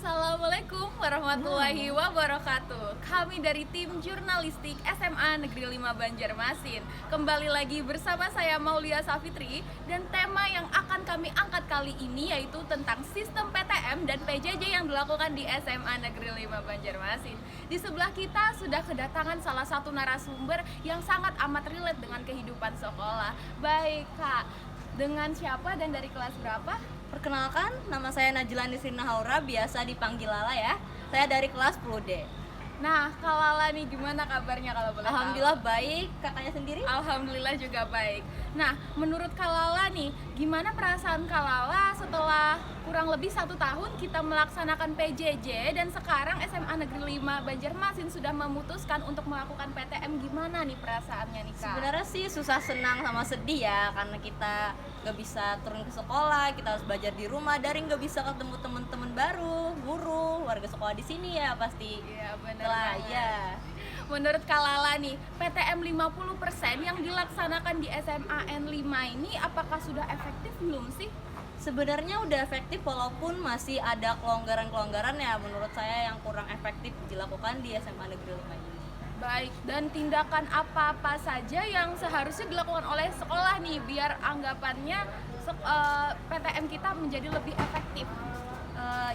Assalamualaikum warahmatullahi wabarakatuh. Kami dari tim jurnalistik SMA Negeri 5 Banjarmasin kembali lagi bersama saya Maulia Safitri. Dan tema yang akan kami angkat kali ini yaitu tentang sistem PTM dan PJJ yang dilakukan di SMA Negeri 5 Banjarmasin. Di sebelah kita sudah kedatangan salah satu narasumber yang sangat amat relate dengan kehidupan sekolah. Baik Kak, dengan siapa dan dari kelas berapa? Perkenalkan, nama saya Najla Nisrina Haura, biasa dipanggil Lala ya. Saya dari kelas 10D. Nah, Kak Lala nih gimana kabarnya kalau boleh tahu? Alhamdulillah baik, kakaknya sendiri? Alhamdulillah juga baik. Nah, menurut Kak Lala nih, gimana perasaan Kak Lala setelah kurang lebih 1 tahun kita melaksanakan PJJ dan sekarang SMA Negeri 5 Banjarmasin sudah memutuskan untuk melakukan PTM, gimana nih perasaannya nih Kak? Sebenarnya sih susah senang sama sedih ya, karena kita gak bisa turun ke sekolah, kita harus belajar di rumah, daring gak bisa ketemu teman-teman baru, guru, warga sekolah di sini ya pasti. Iya benar Lah banget. ya. Menurut Kak Lala nih, PTM 50% yang dilaksanakan di SMA N5 ini apakah sudah efektif belum sih? Sebenarnya udah efektif walaupun masih ada kelonggaran-kelonggaran ya menurut saya yang kurang efektif dilakukan di SMA Negeri 5 ini. Baik, dan tindakan apa-apa saja yang seharusnya dilakukan oleh sekolah nih biar anggapannya PTM kita menjadi lebih efektif?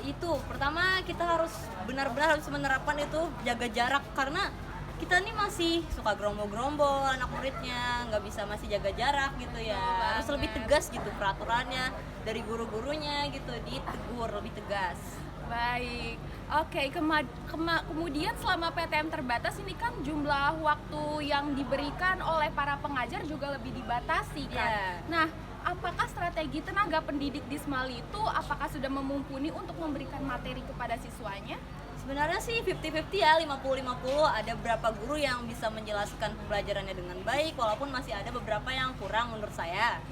Itu pertama kita harus benar-benar harus menerapkan itu jaga jarak, karena kita nih masih suka gerombol-gerombol anak muridnya, nggak bisa masih jaga jarak gitu ya. Harus lebih tegas gitu peraturannya dari guru-gurunya gitu, ditegur lebih tegas. Baik, oke. Kemudian selama PTM terbatas ini kan jumlah waktu yang diberikan oleh para pengajar juga lebih dibatasi kan. Iya. Nah, apakah strategi tenaga pendidik di Smali itu apakah sudah memumpuni untuk memberikan materi kepada siswanya? Sebenarnya sih 50-50 ya, 50-50. Ada beberapa guru yang bisa menjelaskan pembelajarannya dengan baik walaupun masih ada beberapa yang kurang menurut saya.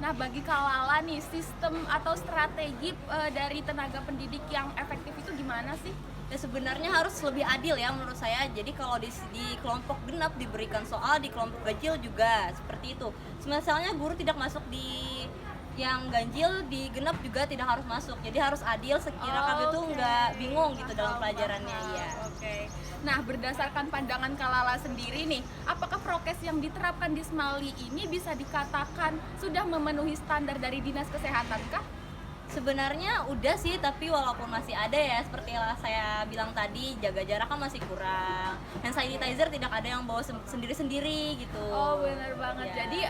Nah, bagi Kak Lala nih, sistem atau strategi dari tenaga pendidik yang efektif itu gimana sih? Ya sebenarnya harus lebih adil ya menurut saya. Jadi kalau di kelompok genap diberikan soal, di kelompok ganjil juga seperti itu. Misalnya guru tidak masuk di yang ganjil, di genap juga tidak harus masuk. Jadi harus adil sekira kami tuh nggak bingung gitu dalam pelajarannya ya. Oke. Nah, berdasarkan pandangan Kak Lala sendiri nih, apakah prokes yang diterapkan di Smali ini bisa dikatakan sudah memenuhi standar dari Dinas Kesehatan kah? Sebenarnya udah sih, tapi walaupun masih ada ya seperti yang saya bilang tadi, jaga jarak kan masih kurang. Hand sanitizer tidak ada yang bawa sendiri-sendiri gitu. Oh, benar banget. Ya. Jadi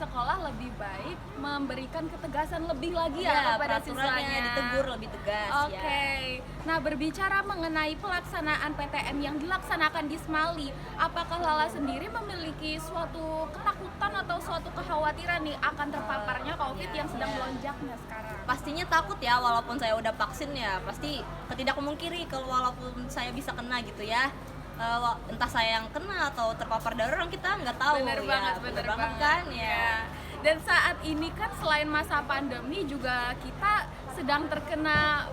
sekolah lebih baik memberikan ketegasan lebih lagi Ya, ya kepada peraturannya siswanya. ditegur lebih tegas Oke. ya. Nah, berbicara mengenai pelaksanaan PTM yang dilaksanakan di Smali, apakah Lala sendiri memiliki suatu ketakutan atau suatu kekhawatiran nih akan terpaparnya COVID yang sedang melonjaknya sekarang? Pastinya takut ya, walaupun saya udah vaksin ya pasti tidak memungkiri kalau walaupun saya bisa kena gitu ya. Entah saya yang kena atau terpapar dari orang, kita nggak tahu. Bener ya. banget, Bener bener banget kan ya. Dan saat ini kan selain masa pandemi juga kita sedang terkena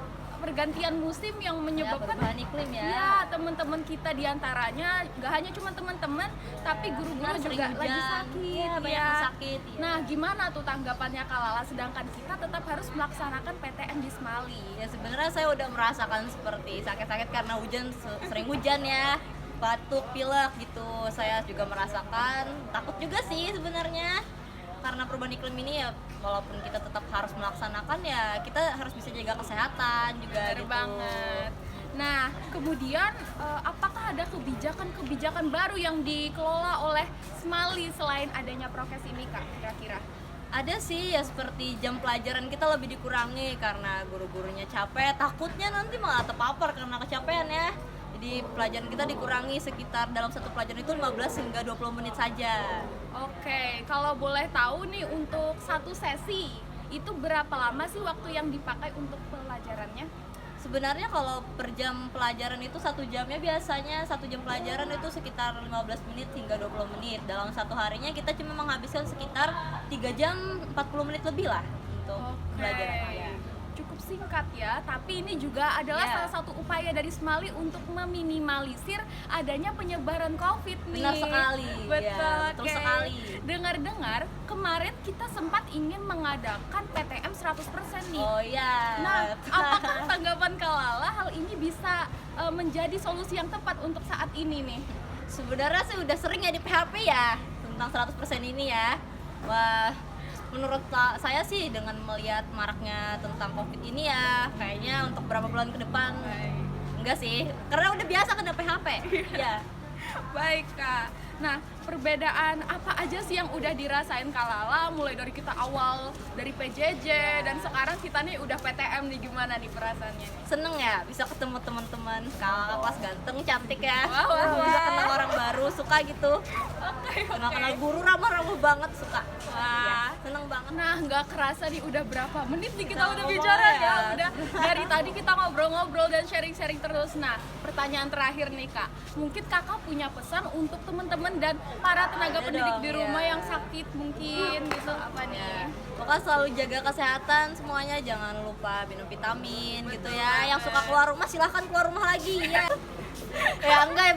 pergantian musim yang menyebabkan perubahan iklim ya. ya teman-teman kita diantaranya nggak hanya cuma teman-teman tapi guru-guru Nah, sering juga lagi hujan. sakit Iya, banyak yang sakit, ya. Nah, gimana tuh tanggapannya Kak Lala sedangkan kita tetap harus melaksanakan PTM di Smali? Ya sebenarnya saya udah merasakan seperti sakit-sakit karena hujan, sering hujan ya, batuk, pilek gitu. Saya juga merasakan, takut juga sih sebenarnya. Karena perubahan iklim ini ya, walaupun kita tetap harus melaksanakan ya, kita harus bisa jaga kesehatan juga. Bener gitu. banget. Nah, kemudian apakah ada kebijakan-kebijakan baru yang dikelola oleh Smali selain adanya prokes ini Kak, kira-kira? Ada sih ya, seperti jam pelajaran kita lebih dikurangi karena guru-gurunya capek, takutnya nanti malah terpapar karena kecapean ya. Jadi pelajaran kita dikurangi sekitar dalam satu pelajaran itu 15 hingga 20 menit saja. Oke, kalau boleh tahu nih untuk satu sesi itu berapa lama sih waktu yang dipakai untuk pelajarannya? Sebenarnya kalau per jam pelajaran itu 1 jamnya, biasanya 1 jam pelajaran itu sekitar 15 menit hingga 20 menit. Dalam satu harinya kita cuma menghabiskan sekitar 3 jam 40 menit lebih lah untuk pelajaran ya. Cukup singkat ya, tapi ini juga adalah Ya. salah satu upaya dari Smali untuk meminimalisir adanya penyebaran COVID nih. Benar sekali, Betul, ya, betul oke. sekali. Dengar-dengar kemarin kita sempat ingin mengadakan PTM 100% nih. Oh iya. Nah, apakah tanggapan Kak Lala hal menjadi solusi yang tepat untuk saat ini nih? Sebenarnya sih udah sering ya di PHP ya tentang 100% ini ya. Wah, menurut saya sih dengan melihat maraknya tentang COVID ini ya, kayaknya untuk beberapa bulan ke depan enggak sih, karena udah biasa kena PHP. Ya. Baik Kak. Nah, perbedaan apa aja sih yang udah dirasain Kak Lala mulai dari kita awal dari PJJ dan sekarang kita nih udah PTM nih, gimana nih perasaannya? Seneng ya bisa ketemu teman-teman kakak kelas ganteng cantik ya. Wah, wah, Bisa wah. kenal orang baru, suka gitu. Oke, Kenal oke. kenal guru ramah-ramah banget, suka. Wah. Ya, seneng banget. Nah, nggak kerasa nih udah berapa menit nih kita Udah udah ngomong bicara ya. ya. Udah dari tadi kita ngobrol-ngobrol dan sharing-sharing terus. Nah, pertanyaan terakhir nih Kak. Mungkin Kakak punya pesan untuk teman-teman dan para tenaga Ada pendidik dong, di rumah ya. yang sakit mungkin gitu, apa nih? Pokoknya selalu jaga kesehatan semuanya, jangan lupa minum vitamin gitu ya. Yang suka banget. keluar rumah silahkan keluar rumah lagi ya. Ya enggak ya,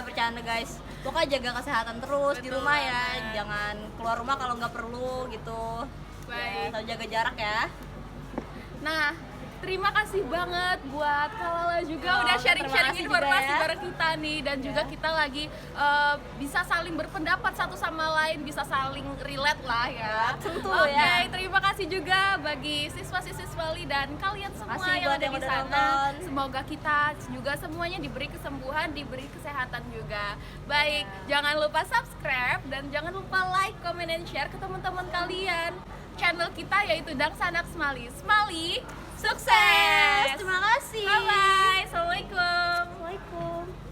bercanda guys. Pokoknya jaga kesehatan terus di Betul rumah ya. banget. Jangan keluar rumah kalau nggak perlu gitu. Ya, Baik. selalu jaga jarak ya. Nah, terima kasih banget buat Kak Lala juga Oh, udah terima sharing-sharing kasih informasi juga ya. bareng kita nih, dan juga kita lagi bisa saling berpendapat satu sama lain, bisa saling relate lah ya. Tentu Oke, ya. terima kasih juga bagi siswa-siswali dan kalian semua Makasih yang buat ada yang di udah sana. nonton. Semoga kita juga semuanya diberi kesembuhan, diberi kesehatan juga. Baik, jangan lupa subscribe dan jangan lupa like, comment, dan share ke teman-teman kalian. Channel kita yaitu Dangsanak Smali. Smali, sukses! Terima kasih. Bye-bye! Assalamualaikum! Assalamualaikum.